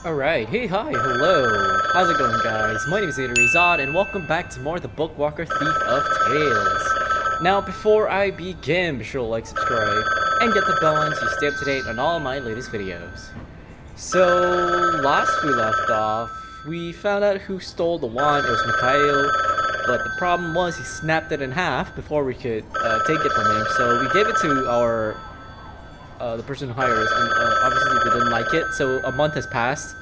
Alright, hey, hi, hello. How's it going, guys? My name is ZetaRayZod, and welcome back to more of the Bookwalker Thief of Tales. Now, before I begin, be sure to like, subscribe, and get the bell on so you stay up to date on all my latest videos. So, last we left off, we found out who stole the wand. It was Mikhail, but the problem was he snapped it in half before we could take it from him. So we gave it to our the person who hired us, and obviously they didn't like it. So a month has passed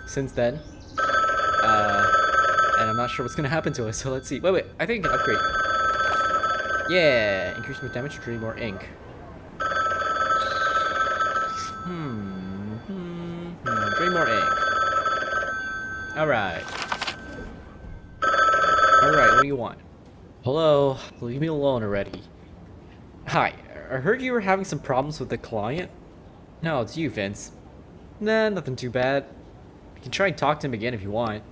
since then, and I'm not sure what's gonna happen to us. So let's see. Wait, I think I can upgrade. Yeah, increase my damage, drain more ink. Drain more ink. Alright, what do you want? Hello, leave me alone already. Hi, I heard you were having some problems with the client. No, it's you, Vince. Nah, nothing too bad. I can try and talk to him again if you want.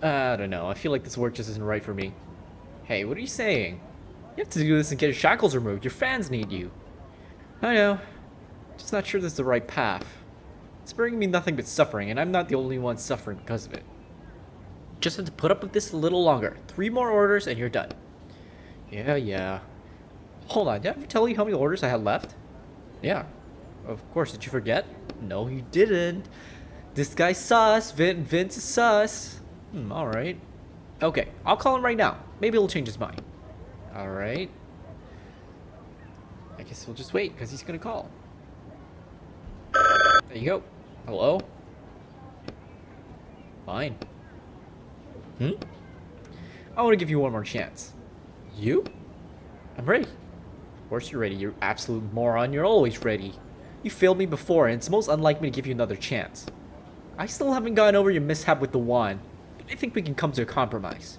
I don't know, I feel like this work just isn't right for me. Hey, what are you saying? You have to do this and get your shackles removed. Your fans need you. I know. Just not sure this is the right path. It's bringing me nothing but suffering, and I'm not the only one suffering because of it. Just have to put up with this a little longer. 3 more orders and you're done. Yeah. Hold on, did I ever tell you how many orders I had left? Yeah. Of course, did you forget? No, you didn't. This guy's sus. Vince is sus. Alright. Okay, I'll call him right now. Maybe he'll change his mind. Alright. I guess we'll just wait, because he's gonna call. There you go. Hello? Fine. I want to give you one more chance. You? I'm ready. Of course you're ready, you absolute moron. You're always ready. You failed me before, and it's most unlike me to give you another chance. I still haven't gotten over your mishap with the wand, but I think we can come to a compromise.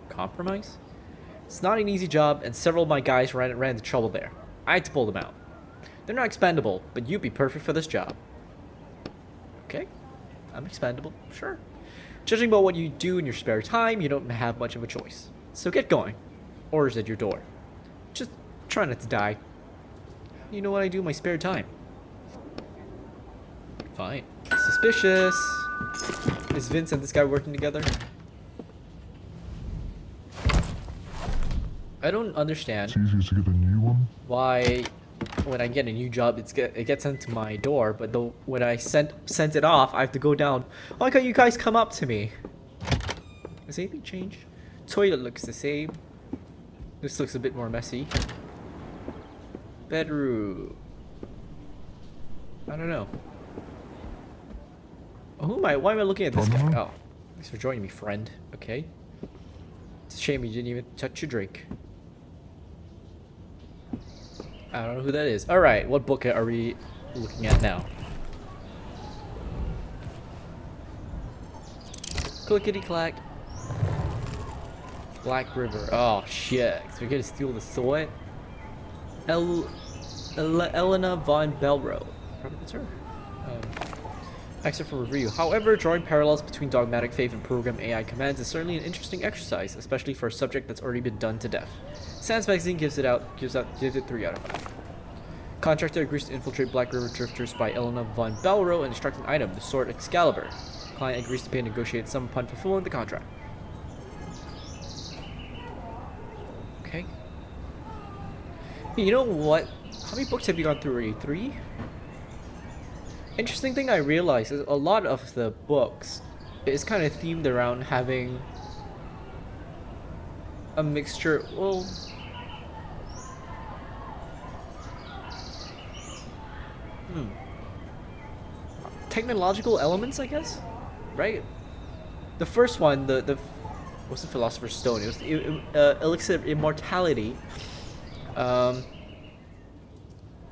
Compromise? It's not an easy job, and several of my guys ran into trouble there. I had to pull them out. They're not expendable, but you'd be perfect for this job. Okay, I'm expendable, sure. Judging by what you do in your spare time, you don't have much of a choice. So get going. Orders at your door. Just try not to die. You know what I do in my spare time. Fine. Suspicious. Is Vince and this guy working together? I don't understand. It's easier to get a new one. Why, when I get a new job, it gets sent to my door, but when I sent it off, I have to go down. Why can't you guys come up to me? Has anything changed? Toilet looks the same. This looks a bit more messy. Bedroom. I don't know. Oh, why am I looking at this guy? Oh, thanks for joining me, friend. Okay. It's a shame you didn't even touch your drink. I don't know who that is. Alright, what book are we looking at now? Clickety clack. Black River. Oh shit. So we're gonna steal the sword? Elena von Belro. Probably that's her. Excerpt from review. However, drawing parallels between dogmatic faith and program AI commands is certainly an interesting exercise, especially for a subject that's already been done to death. Sans Magazine gives it 3 out of 5. Contractor agrees to infiltrate Black River drifters by Elena von Belro and extract an item, the sword Excalibur. Client agrees to pay a negotiated sum upon fulfilling the contract. Okay. You know what? How many books have you gone through already? 3? Interesting thing I realized is a lot of the books is kind of themed around having a mixture. Well, technological elements, I guess, right? The first one, the what's the Philosopher's Stone? It was Elixir of Immortality.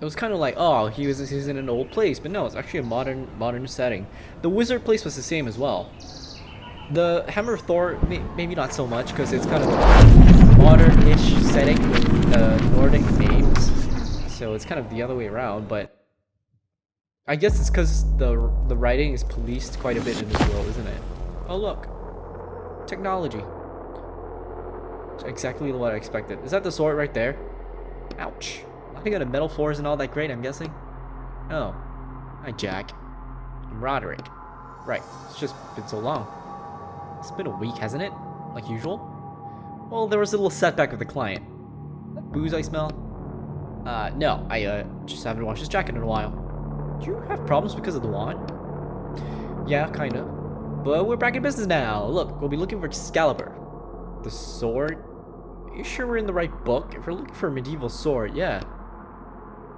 It was kind of like, oh, he's in an old place, but no, it's actually a modern setting. The wizard place was the same as well. The Hammer of Thor, maybe not so much, because it's kind of a modern-ish setting with Nordic names, so it's kind of the other way around. But I guess it's because the writing is policed quite a bit in this world, isn't it? Oh look, technology. It's exactly what I expected. Is that the sword right there? Ouch. Nothing on the metal floor isn't all that great, I'm guessing. Oh. Hi, Jack. I'm Roderick. Right, it's just been so long. It's been a week, hasn't it? Like usual? Well, there was a little setback with the client. That booze I smell? No, I just haven't washed his jacket in a while. Do you have problems because of the wand? Yeah, kinda. But we're back in business now. Look, we'll be looking for Excalibur. The sword? Are you sure we're in the right book? If we're looking for a medieval sword, yeah.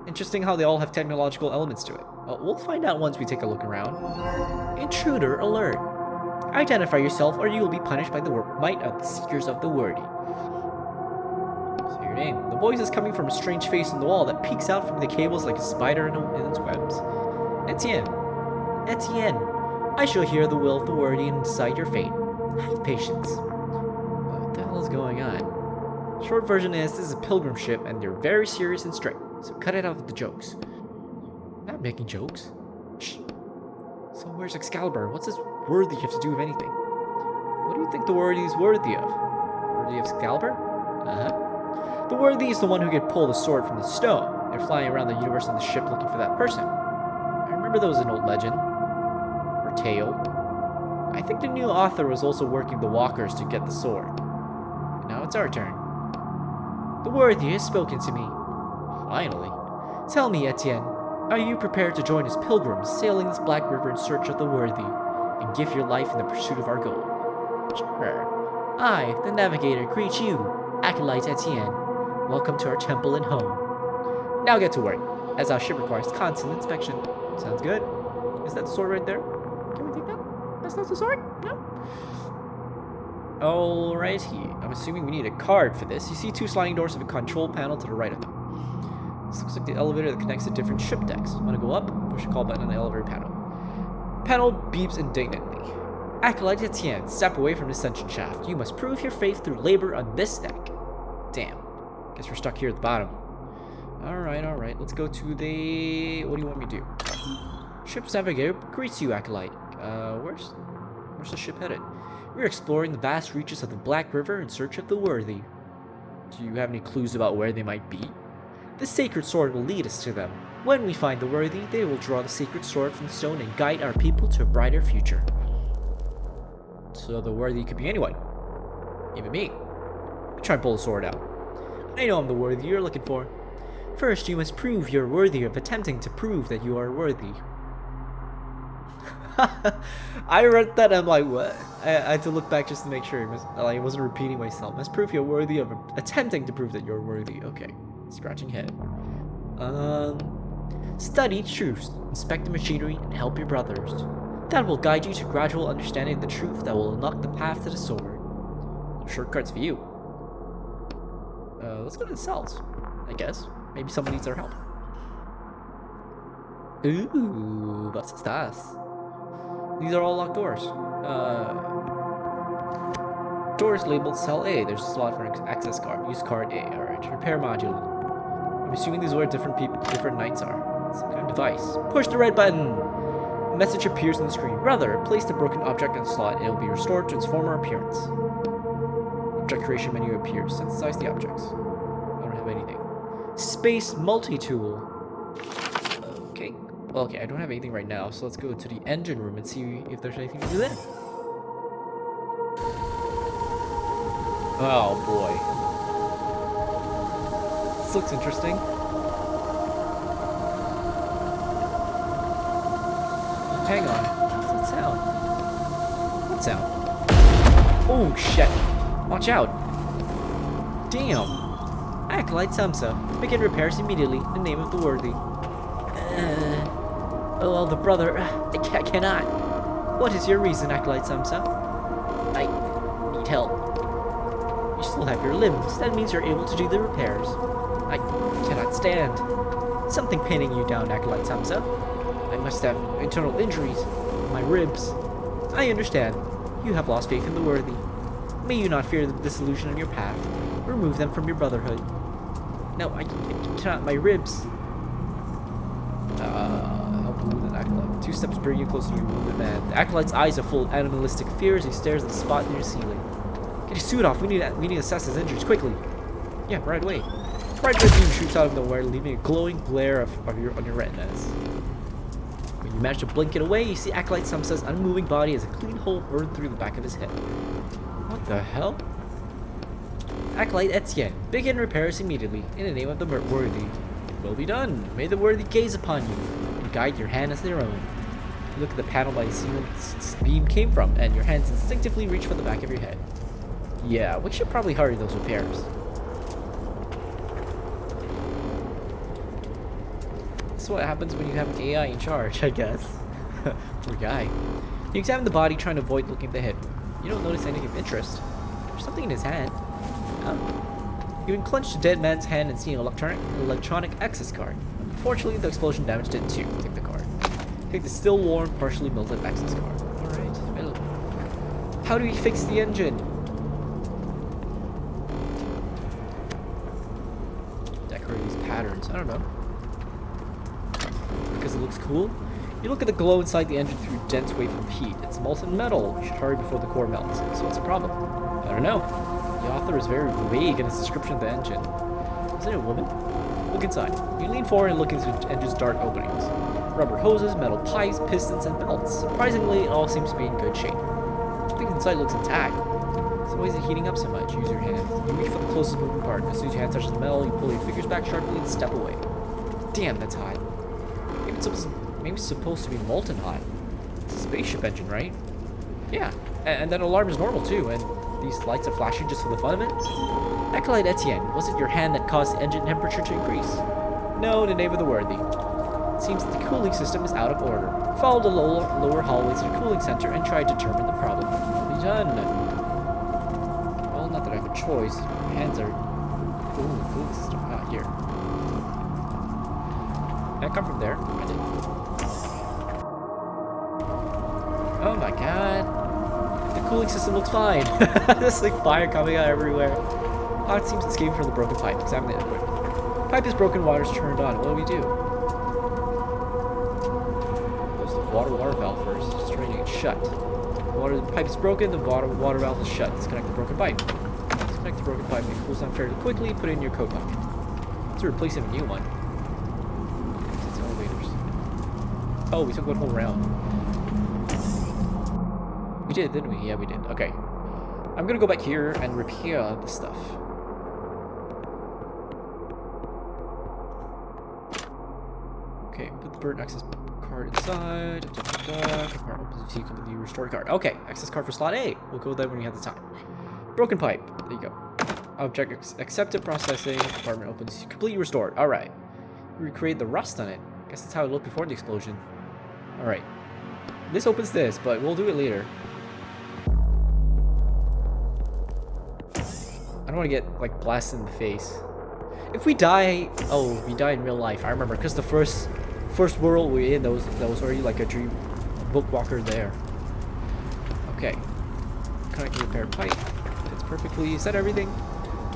Interesting how they all have technological elements to it. We'll find out once we take a look around. Intruder alert. Identify yourself or you will be punished by the might of the Seekers of the Worthy. Say your name. The voice is coming from a strange face in the wall that peeks out from the cables like a spider in its webs. Etienne. Etienne. I shall hear the will of the Worthy and decide your fate. Have patience. What the hell is going on? Short version is, this is a pilgrim ship and they're very serious and strict, so cut it out with the jokes. I'm not making jokes. Shh. So where's Excalibur? What's this worthy have to do with anything? What do you think the worthy is worthy of? Worthy of Excalibur? Uh-huh. The worthy is the one who could pull the sword from the stone. They're flying around the universe on the ship looking for that person. I remember there was an old legend. Or tale. I think the new author was also working the walkers to get the sword. And now it's our turn. The worthy has spoken to me. Finally. Tell me, Etienne, are you prepared to join us pilgrims sailing this black river in search of the worthy, and give your life in the pursuit of our goal? Sure. I, the navigator, greet you, Acolyte Etienne. Welcome to our temple and home. Now get to work, as our ship requires constant inspection. Sounds good. Is that the sword right there? Can we take that? That's not the sword? No? Alrighty. I'm assuming we need a card for this. You see two sliding doors with a control panel to the right of them. This looks like the elevator that connects to different ship decks. Want to go up? Push the call button on the elevator panel. Panel beeps indignantly. Acolyte Etienne, step away from the ascension shaft. You must prove your faith through labor on this deck. Damn. Guess we're stuck here at the bottom. Alright. Let's go to the... What do you want me to do? Ship's navigator greets you, Acolyte. Where's the ship headed? We're exploring the vast reaches of the Black River in search of the worthy. Do you have any clues about where they might be? The sacred sword will lead us to them. When we find the worthy, they will draw the sacred sword from the stone and guide our people to a brighter future. So the worthy could be anyone. Even me. Try and pull the sword out. I know I'm the worthy you're looking for. First, you must prove you're worthy of attempting to prove that you are worthy. I read that and I'm like, what? I had to look back just to make sure I wasn't repeating myself. Must prove you're worthy of attempting to prove that you're worthy. Okay. Scratching head. Study truth, inspect the machinery, and help your brothers. That will guide you to gradual understanding of the truth that will unlock the path to the sword. Shortcuts for you. Let's go to the cells, I guess. Maybe someone needs our help. Ooh, what's this? These are all locked doors. Doors labeled cell A. There's a slot for an access card. Use card A. Alright. Repair module. I'm assuming these are where different knights are. Some kind of device. Push the red button. A message appears on the screen. Brother, place the broken object in the slot and it will be restored to its former appearance. Object creation menu appears. Synthesize the objects. I don't have anything. Space multi-tool. Okay. Okay, I don't have anything right now, so let's go to the engine room and see if there's anything to do there. Oh boy. This looks interesting. Hang on. What's that sound? What sound? Oh shit. Watch out. Damn. Acolyte Samsa. Begin repairs immediately in the name of the worthy. Oh, well, the brother. I cannot. What is your reason, Acolyte Samsa? I need help. You still have your limbs. That means you're able to do the repairs. I cannot stand. Something pinning you down, Acolyte Samsa. I must have internal injuries. My ribs. I understand. You have lost faith in the worthy. May you not fear the disillusion on your path. Remove them from your brotherhood. No, I cannot. My ribs. Help remove an acolyte. 2 steps bring you closer to your wounded man. The acolyte's eyes are full of animalistic fear as he stares at the spot near the ceiling. Get his suit off. We need to assess his injuries quickly. Yeah, right away. Bright red beam shoots out of nowhere, leaving a glowing glare on your retinas. When you manage to blink it away, you see Acolyte Samsa's unmoving body as a clean hole burned through the back of his head. What the hell? Acolyte Etienne, begin repairs immediately, in the name of the worthy. It will be done. May the worthy gaze upon you, and guide your hand as their own. You look at the panel by the scene the beam came from, and your hands instinctively reach for the back of your head. Yeah, we should probably hurry those repairs. That's what happens when you have an AI in charge, I guess. Poor guy. You examine the body, trying to avoid looking at the head. You don't notice anything of interest. There's something in his hand. You unclench the dead man's hand and see an electronic access card. Unfortunately, the explosion damaged it too. Take the card. Take the still warm, partially melted access card. Alright, well. How do we fix the engine? Decorate these patterns. I don't know. Because it looks cool? You look at the glow inside the engine through dense wave of heat. It's molten metal. You should hurry before the core melts. So what's the problem? I don't know. The author is very vague in his description of the engine. Is it a woman? Look inside. You lean forward and look into the engine's dark openings. Rubber hoses, metal pipes, pistons, and belts. Surprisingly, it all seems to be in good shape. I think inside looks intact. So why is it heating up so much? Use your hands. You reach for the closest moving part. As soon as your hand touches the metal, you pull your fingers back sharply and step away. Damn, that's hot. Maybe it's supposed to be molten hot. It's a spaceship engine, right? Yeah, and that alarm is normal too, and these lights are flashing just for the fun of it? Acolyte Etienne, was it your hand that caused the engine temperature to increase? No, in the name of the worthy. It seems that the cooling system is out of order. Follow the lower hallways to the cooling center and try to determine the problem. It'll be done. Well, not that I have a choice. My hands are... Ooh, the cooling system. Ah, here. Can I come from there? I did. Oh my god. The cooling system looks fine. There's like fire coming out everywhere. Hot seems escaping from the broken pipe. Examine the equipment. Pipe is broken, water's turned on. What do we do? Close the water valve first. Just straining it shut. The pipe is broken, the water valve is shut. Disconnect the broken pipe. Disconnect the broken pipe. It cools down fairly quickly. Put it in your coat pocket. Let's replace a new one. It's elevators. Oh, we took one whole round. We did, didn't we? Yeah, we did. Okay. I'm gonna go back here and repair the stuff. Okay, put the bird access card inside. Completely restored card. Okay, access card for slot A. We'll go there when we have the time. Broken pipe. There you go. Object accepted. Processing. Compartment opens. Completely restored. All right. Recreate the rust on it. Guess that's how it looked before the explosion. All right. This opens this, but we'll do it later. I don't want to get like blasted in the face. If we die, oh, we die in real life. I remember because the first world we in, that was already like a dream Bookwalker there. Okay, connect the repair pipe. Fits perfectly. Is that everything?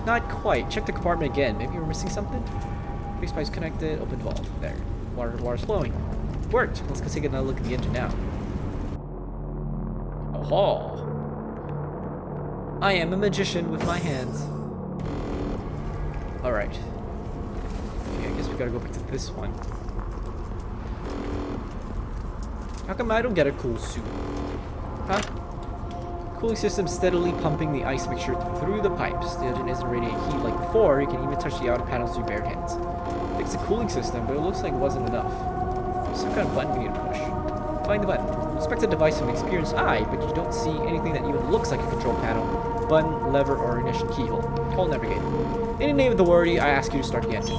Not quite. Check the compartment again. Maybe we're missing something. Base pipe's connected. Open valve. There. Water's flowing. Worked. Let's go take another look at the engine now. Oh. I am a magician with my hands. Alright. Okay, I guess we gotta go back to this one. How come I don't get a cool suit? Huh? Cooling system steadily pumping the ice mixture through the pipes. The engine isn't radiating heat like before. You can even touch the outer panels with your bare hands. Fix the cooling system, but it looks like it wasn't enough. There's some kind of button we need to push. Find the button. Inspect the device with an experienced eye, but you don't see anything that even looks like a control panel, button, lever, or ignition keyhole. Call navigate. In the name of the worthy, I ask you to start the engine.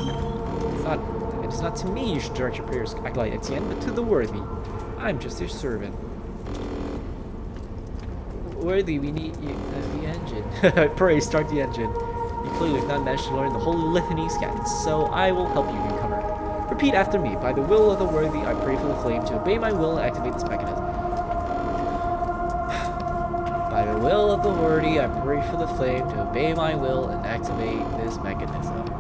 It's not to me you should direct your prayers, Acolyte Etienne, but to the worthy. I'm just your servant. Worthy, we need you, the engine. Pray, start the engine. You clearly have not managed to learn the holy litany scats, so I will help you, newcomer. Repeat after me. By the will of the worthy, I pray for the flame to obey my will and activate this mechanism. By the will of the worthy, I pray for the flame to obey my will and activate this mechanism.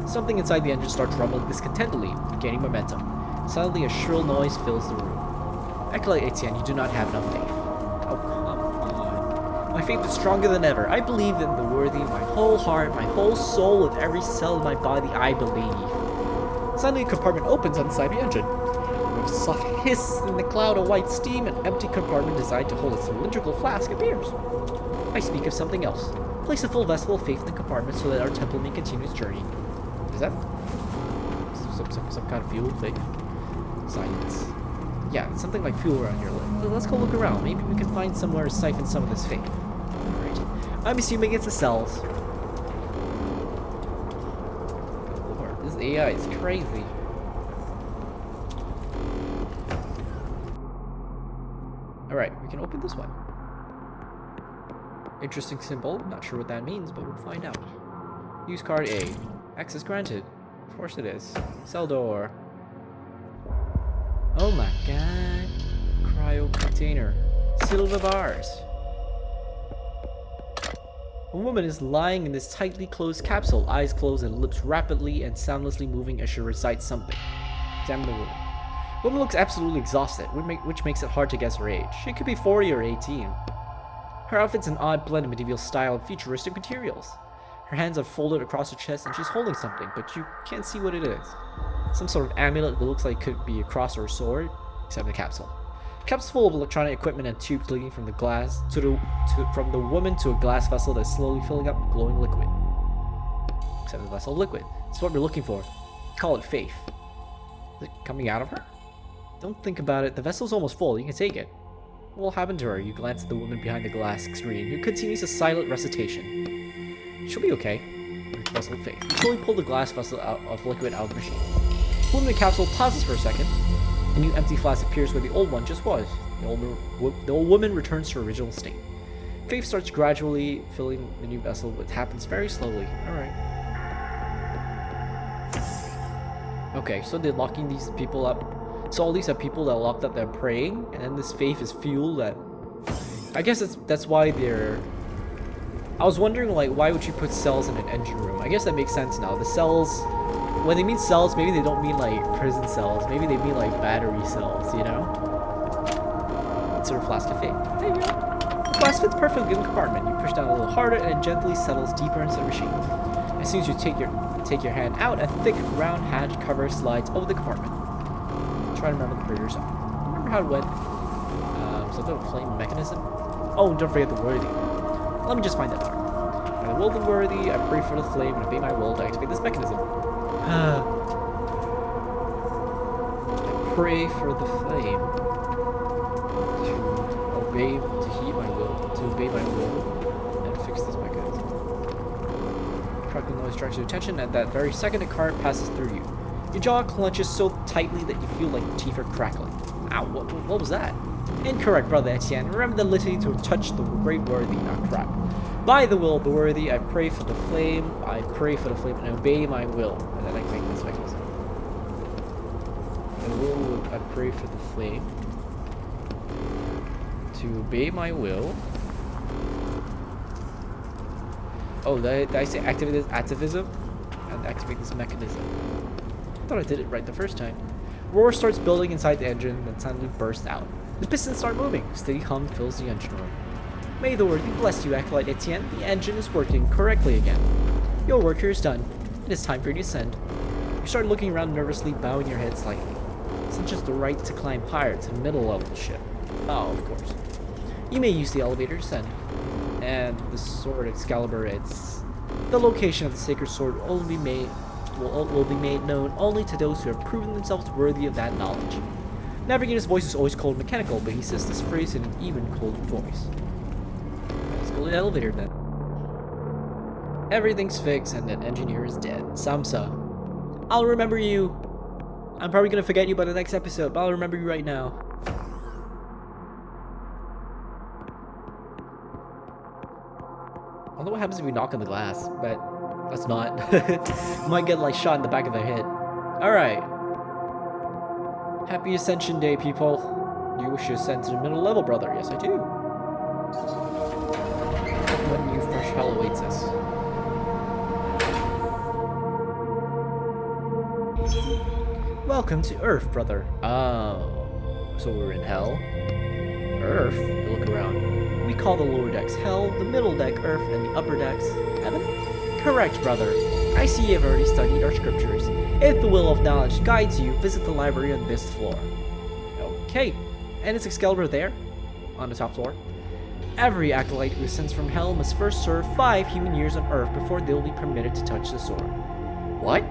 Something inside the engine starts rumbling discontentedly, gaining momentum. Suddenly, a shrill noise fills the room. Acolyte Etienne, you do not have enough faith. Oh, come on. My faith is stronger than ever. I believe in the worthy, my whole heart, my whole soul, with every cell of my body, I believe. Suddenly, a compartment opens on the side of the engine. With soft hiss, and the cloud of white steam, an empty compartment designed to hold a cylindrical flask appears. I speak of something else. Place a full vessel of faith in the compartment so that our temple may continue its journey. Is that some kind of fuel? Faith? Science. Yeah, it's something like fuel around here. Let's go look around. Maybe we can find somewhere to siphon some of this faith. Great. I'm assuming it's the cells. Good lord, this AI is crazy. Alright, we can open this one. Interesting symbol. Not sure what that means, but we'll find out. Use card A. Access granted. Of course it is. Cell door. Oh my god. Cryo container. Silver bars. A woman is lying in this tightly closed capsule, eyes closed and lips rapidly and soundlessly moving as she recites something. Examine the woman. The woman looks absolutely exhausted, which makes it hard to guess her age. She could be 40 or 18. Her outfit's an odd blend of medieval style and futuristic materials. Her hands are folded across her chest and she's holding something, but you can't see what it is. Some sort of amulet that looks like it could be a cross or a sword, except the capsule. The capsule's full of electronic equipment and tubes leading from the from the woman to a glass vessel that's slowly filling up with glowing liquid. Except the vessel liquid. It's what we're looking for. Call it faith. Is it coming out of her? Don't think about it. The vessel's almost full. You can take it. What will happen to her? You glance at the woman behind the glass screen, who continues a silent recitation. She'll be okay. Vessel faith. You slowly pull the glass vessel of liquid out of the machine. The woman in the capsule pauses for a second. A new empty flask appears where the old one just was. The old woman returns to her original state. Faith starts gradually filling the new vessel, but happens very slowly. Alright. Okay, so they're locking these people up. So all these are people that are locked up, they're praying, and then this faith is fuel that... I guess that's why they're... I was wondering, like, why would you put cells in an engine room? I guess that makes sense now. The cells... When they mean cells, maybe they don't mean, like, prison cells. Maybe they mean, like, battery cells, you know? Insert a flask of faith. There you go. The flask fits perfectly in the compartment. You push down a little harder, and it gently settles deeper into the machine. As soon as you take your hand out, a thick, round hatch cover slides over the compartment. Try to remember the previous song. Remember how it went? Something with flame mechanism? Oh, and don't forget the worthy. Let me just find that part. I will the worthy, I pray for the flame, and obey my will to activate this mechanism. I pray for the flame to obey my will, and fix this mechanism. Crackling noise attracts your attention, and at that very second a current passes through you. Your jaw clenches so tightly that you feel like your teeth are crackling. Ow, what was that? Incorrect, Brother Etienne. Remember the litany to touch the great worthy. Ah, crap. By the will of the worthy, I pray for the flame, and obey my will. And then I make this mechanism. I pray for the flame, to obey my will. Oh, did I say activate this activism? And activate this mechanism. I thought I did it right the first time. Roar starts building inside the engine, then suddenly bursts out. The pistons start moving. Steady hum fills the engine room. May the worthy bless you, Acolyte Etienne. The engine is working correctly again. Your work here is done. It is time for you to ascend. You start looking around nervously, bowing your head slightly. Isn't just the right to climb higher to the middle level of the ship. Oh, of course. You may use the elevator to ascend. And the sword Excalibur, the location of the sacred sword will be made known only to those who have proven themselves worthy of that knowledge. Navigator's voice is always cold and mechanical, but he says this phrase in an even colder voice. Let's go to the elevator then. Everything's fixed and that engineer is dead. Samsa. I'll remember you. I'm probably gonna forget you by the next episode, but I'll remember you right now. I don't know what happens if we knock on the glass, but let's not. Might get like shot in the back of the head. Alright. Happy Ascension Day, people. You wish to ascend to the middle level, brother. Yes, I do. What new fresh hell awaits us? Welcome to Earth, brother. Oh. So we're in hell? Earth? You look around. We call the lower decks hell, the middle deck Earth, and the upper decks heaven? Correct, brother. I see you have already studied our scriptures. If the will of knowledge guides you, visit the library on this floor. Okay, and is Excalibur there? On the top floor. Every acolyte who ascends from hell must first serve 5 human years on Earth before they will be permitted to touch the sword. What?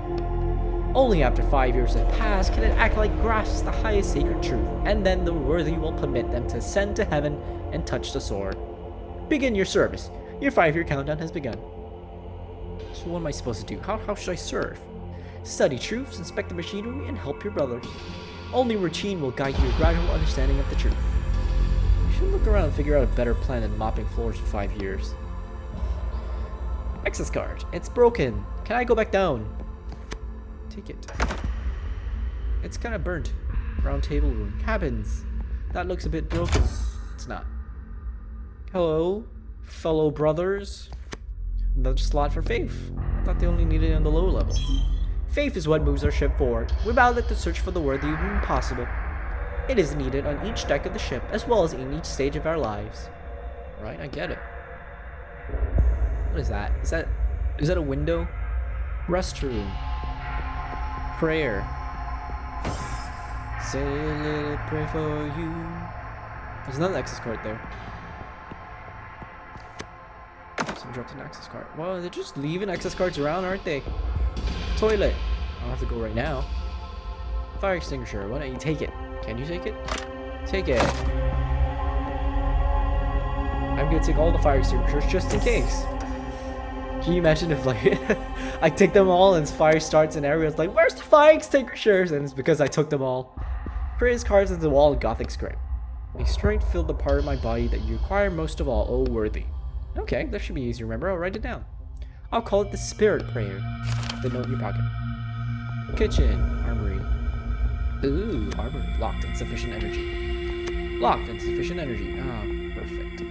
Only after 5 years have passed can an acolyte grasp the highest sacred truth, and then the worthy will permit them to ascend to heaven and touch the sword. Begin your service. Your 5-year countdown has begun. So what am I supposed to do? How should I serve? Study truths, inspect the machinery, and help your brothers. Only routine will guide your gradual understanding of the truth. You should look around and figure out a better plan than mopping floors for 5 years. Access card. It's broken. Can I go back down? Take it. It's kind of burnt. Round table room. Cabins. That looks a bit broken. It's not. Hello, fellow brothers. Another slot for faith. I thought they only needed it on the lower level. Faith is what moves our ship forward. Without it, the search for the worthy would be impossible. It is needed on each deck of the ship, as well as in each stage of our lives. Right, I get it. What is that? Is that a window? Restroom. Prayer. Say a little prayer for you. There's another access card there. Someone dropped an access card. Well, they're just leaving access cards around, aren't they? Toilet. I don't have to go right now. Fire extinguisher. Why don't you take it? Can you take it? Take it. I'm gonna take all the fire extinguishers just in case. Can you imagine if, like, I take them all and fire starts and everyone's like, where's the fire extinguishers? And it's because I took them all. Praise cards into the wall in Gothic script. May strength fill the part of my body that you require most of all, O worthy. Okay, that should be easy to remember. I'll write it down. I'll call it the spirit prayer. The note in your pocket. Kitchen. Armory. Ooh, armory. Locked. Insufficient energy. Locked. Insufficient energy. Ah, perfect.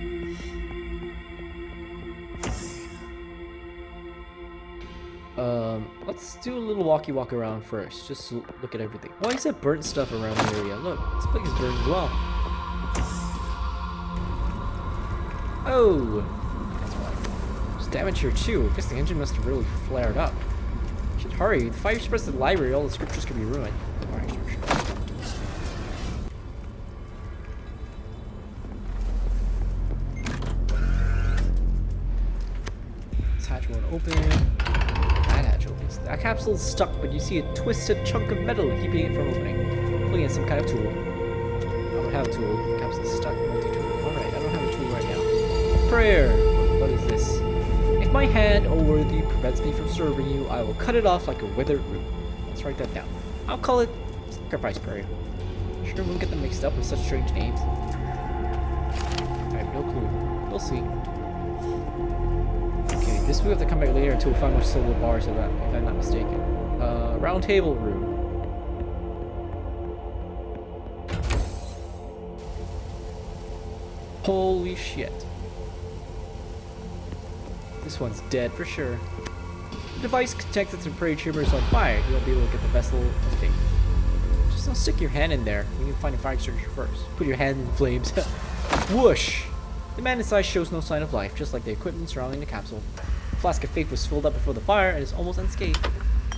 Let's do a little walk around first. Just look at everything. Why is there burnt stuff around the area? Look, this place is burned as well. Oh! That's why. There's damage here too. I guess the engine must have really flared up. Should hurry. If fire spreads to the library, all the scriptures could be ruined. Fire extinguisher. This hatch won't open. That capsule's stuck, but you see a twisted chunk of metal keeping it from opening. Hopefully it's some kind of tool. I don't have a tool. The capsule's stuck. Multi-tool. Alright, I don't have a tool right now. Prayer. What is this? If my hand, O worthy, prevents me from serving you, I will cut it off like a withered root. Let's write that down. I'll call it sacrifice prayer. Sure we'll get them mixed up with such strange names. I have no clue. We'll see. This we have to come back later until we find more silver bars, if I'm not mistaken. Round table room. Holy shit. This one's dead for sure. The device detected some prey chamber on fire. You won't be able to get the vessel of faith. Just don't stick your hand in there. We need to find a fire extinguisher first. Put your hand in the flames. Whoosh! The man inside shows no sign of life, just like the equipment surrounding the capsule. The flask of faith was filled up before the fire and is almost unscathed.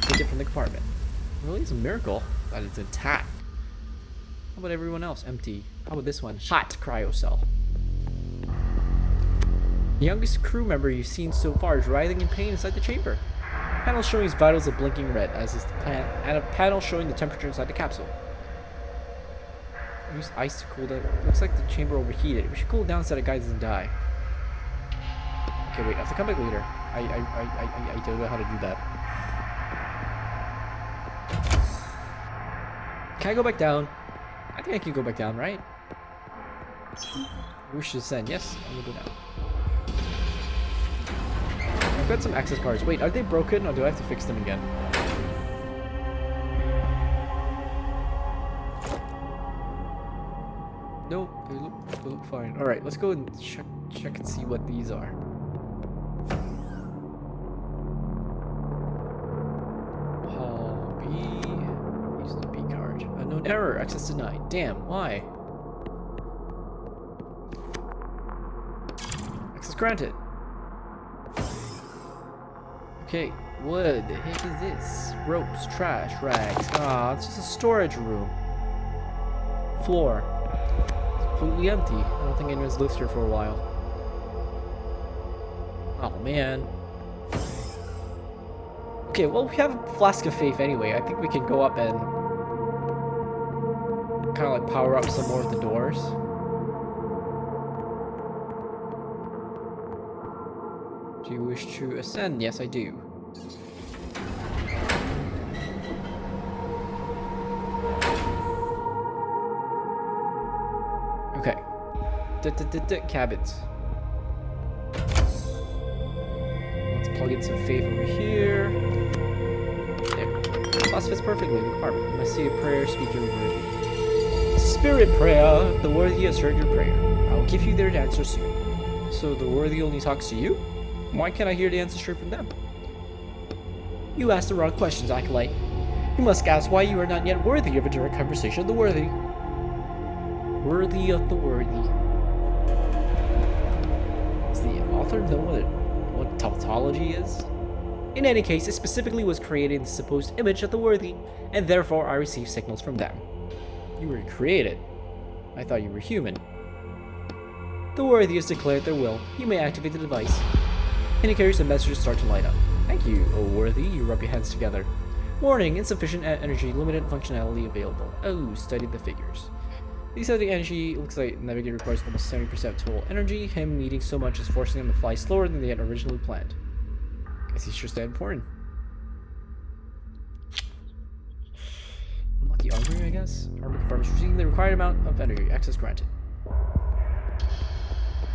Take it from the compartment. Really, it's a miracle that it's intact. How about everyone else? Empty. How about this one? Hot cryo cell. The youngest crew member you've seen so far is writhing in pain inside the chamber. A panel showing his vitals are blinking red, as is the and a panel showing the temperature inside the capsule. Use ice to cool down. Looks like the chamber overheated. We should cool it down so that guy doesn't die. Okay, wait. I have to come back later. I don't know how to do that. Can I go back down? I think I can go back down, right? Wish to ascend. Yes, I'm gonna go down. I've got some access cards. Wait, are they broken or do I have to fix them again? Nope, they look fine. Alright, let's go and check and see what these are. Hall B. Use the B card. Unknown error. Access denied. Damn, why? Access granted. Okay, wood. The heck is this? Ropes, trash, rags. Ah, it's just a storage room. floor. It's completely empty. I don't think anyone's lived here for a while. Oh man. Okay, well we have a Flask of Faith anyway. I think we can go up and kind of like power up some more of the doors. Do you wish to ascend? Yes, I do. Okay. Cabins. Let's plug in some faith over here. There. Class fits perfectly in the apartment. You must say a prayer, speak your worthy. Spirit prayer! The worthy has heard your prayer. I will give you their answer soon. So the worthy only talks to you? Why can't I hear the answer straight from them? You asked the wrong questions, Acolyte. You must ask why you are not yet worthy of a direct conversation with the worthy. Worthy of the worthy. Does the author know what tautology is? In any case, it specifically was created in the supposed image of the worthy, and therefore I received signals from them. You were created. I thought you were human. The worthy has declared their will. You may activate the device. Indicators and messages start to light up. Thank you, O worthy. You rub your hands together. Warning, insufficient energy, limited functionality available. Oh, study the figures. These are the energy. Looks like Navigator requires almost 70% total energy. Him needing so much is forcing him to fly slower than they had originally planned. Guess he's just that important. Unlock the armory, I guess? Armor compartments receiving the required amount of energy. Access granted.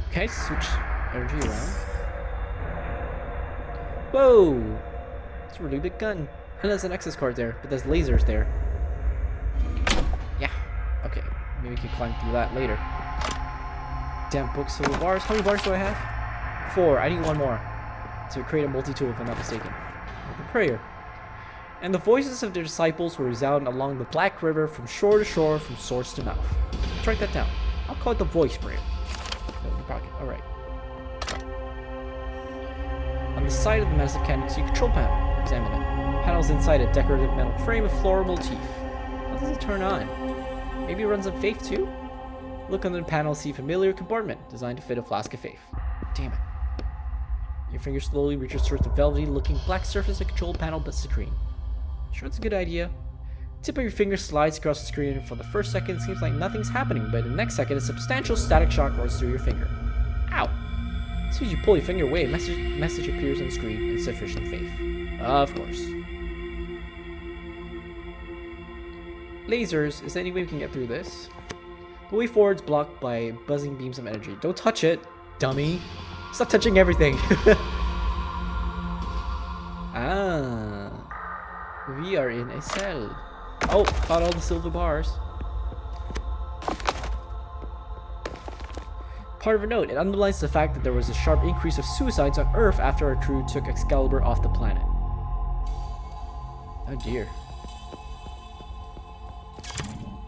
Okay, switch energy around. Whoa! It's a really big gun. And there's an access card there, but there's lasers there. Yeah. Okay. Maybe we can climb through that later. Damn books, silver bars. How many bars do I have? 4. I need 1 more. To create a multi-tool if I'm not mistaken. The prayer. And the voices of their disciples will resound along the Black River from shore to shore, from source to mouth. Let's write that down. I'll call it the voice prayer. Alright. On the side of the massive cannon, you see a control panel. Examine it. The panel's inside a decorative metal frame with floral motif. How does it turn on? Maybe it runs on faith too? Look under the panel, see a familiar compartment designed to fit a flask of faith. Damn it. Your finger slowly reaches towards the velvety-looking black surface of the control panel but screen. Sure, it's a good idea. Tip of your finger slides across the screen, and for the first second it seems like nothing's happening, but in the next second a substantial static shock runs through your finger. Ow! As soon as you pull your finger away, a message appears on the screen. Insufficient faith. Of course. Lasers. Is there any way we can get through this? The way forward's blocked by buzzing beams of energy. Don't touch it, dummy. Stop touching everything. Ah. We are in a cell. Oh, found all the silver bars. Part of a note, it underlines the fact that there was a sharp increase of suicides on Earth after our crew took Excalibur off the planet. Oh dear.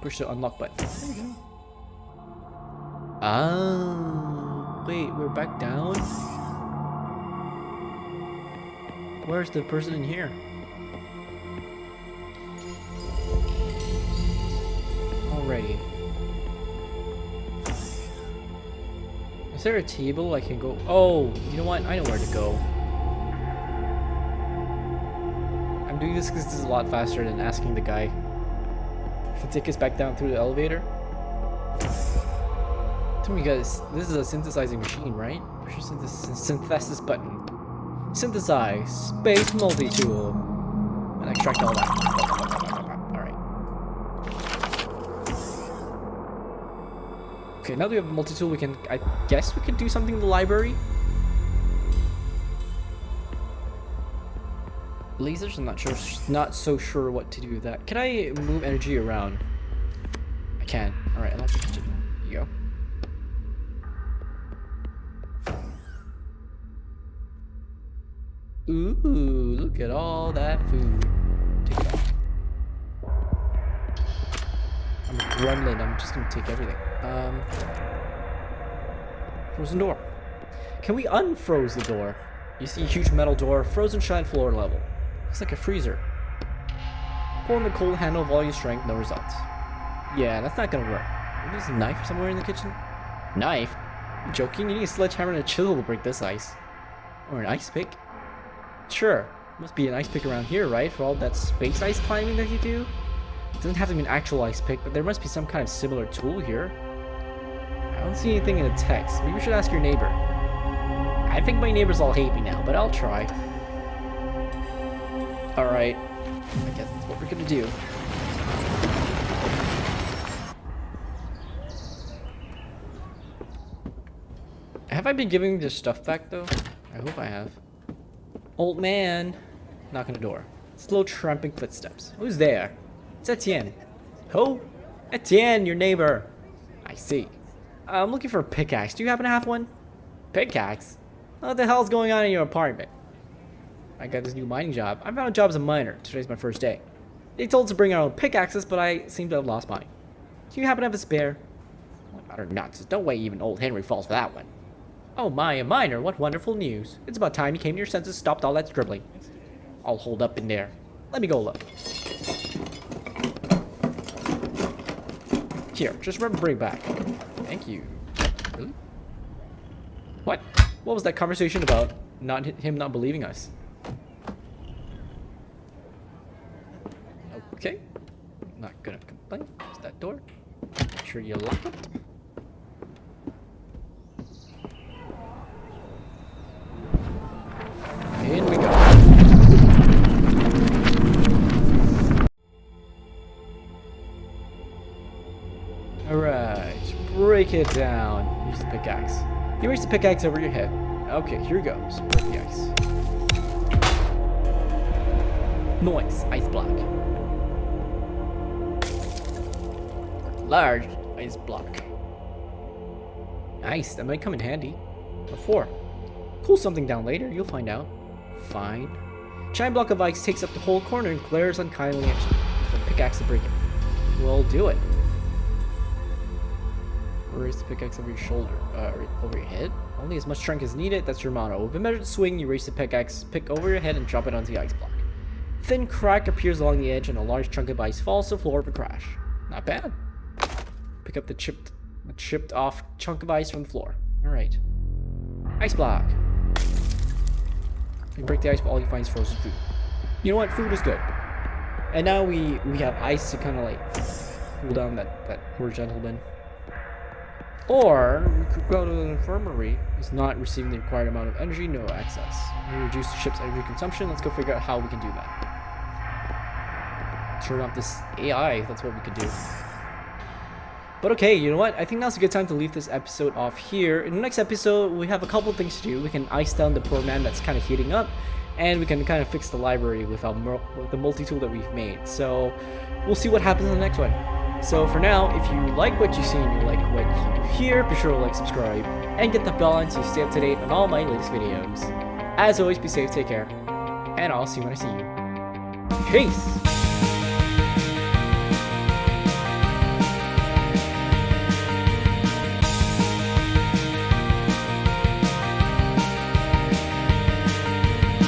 Push the unlock button. There we go. Ah, wait, we're back down? Where's the person in here? Alrighty. Is there a table I can go? Oh, you know what? I know where to go. I'm doing this because this is a lot faster than asking the guy to take us back down through the elevator. Tell me guys, this is a synthesizing machine, right? Push the synthesis button. Synthesize. Space multi-tool. And extract all that. Alright. Okay, now that we have a multi-tool, we can, I guess we could do something in the library. Lasers? I'm not so sure what to do with that. Can I move energy around? I can. Alright, I'll have to touch it. There you go. Ooh, look at all that food. Take it out. I'm a gremlin, I'm just gonna take everything. Frozen door. Can we unfroze the door? You see a huge metal door, frozen shine floor level. Looks like a freezer. Pour in the cold handle, volume strength, no results. Yeah, that's not gonna work. Maybe there's a knife somewhere in the kitchen? Knife? You joking? You need a sledgehammer and a chisel to break this ice. Or an ice pick? Sure. Must be an ice pick around here, right? For all that space ice climbing that you do? It doesn't have to be an actual ice pick, but there must be some kind of similar tool here. I don't see anything in the text. Maybe we should ask your neighbor. I think my neighbors all hate me now, but I'll try. Alright. I guess that's what we're gonna do. Have I been giving this stuff back, though? I hope I have. Old man. Knock on the door. Slow tramping footsteps. Who's there? It's Etienne. Who? Etienne, your neighbor. I see. I'm looking for a pickaxe. Do you happen to have one? Pickaxe? What the hell's going on in your apartment? I got this new mining job. I found a job as a miner. Today's my first day. They told us to bring our own pickaxes, but I seem to have lost mine. Do you happen to have a spare? Utter nonsense. No way even old Henry falls for that one. Oh my, a miner. What wonderful news. It's about time you came to your senses, stopped all that scribbling. I'll hold up in there. Let me go look. Here, just remember to bring it back. Thank you. Really? What? What was that conversation about? Him not believing us. Okay. Not gonna complain. Is that door? Make sure you lock it. In we go. Alright, break it down. Use the pickaxe. You raise the pickaxe over your head. Okay, here goes. Break the ice. Noise, ice block. Large ice block. Nice, that might come in handy. What for? Cool something down later, you'll find out. Fine. Giant block of ice takes up the whole corner and glares unkindly at you. Use the pickaxe to break it. We'll do it. Raise the pickaxe over your shoulder. Over your head? Only as much strength as needed, that's your motto. With a measured swing, you raise the pickaxe, pick over your head, and drop it onto the ice block. A thin crack appears along the edge, and a large chunk of ice falls to the floor with a crash. Not bad. Pick up the chipped off chunk of ice from the floor. Alright. Ice block. You break the ice, but all you find is frozen food. You know what? Food is good. And now we have ice to kind of like cool down that poor gentleman. Or we could go to an infirmary. It's not receiving the required amount of energy, no access. We reduce the ship's energy consumption. Let's go figure out how we can do that. Turn off this AI. That's what we could do. But okay, you know what? I think now's a good time to leave this episode off here. In the next episode, we have a couple of things to do. We can ice down the poor man that's kind of heating up, and we can kind of fix the library with the multi-tool that we've made. So we'll see what happens in the next one. So for now, if you like what you see and you like what you hear, be sure to like, subscribe, and get the bell on so you stay up to date on all my latest videos. As always, be safe, take care, and I'll see you when I see you. Peace!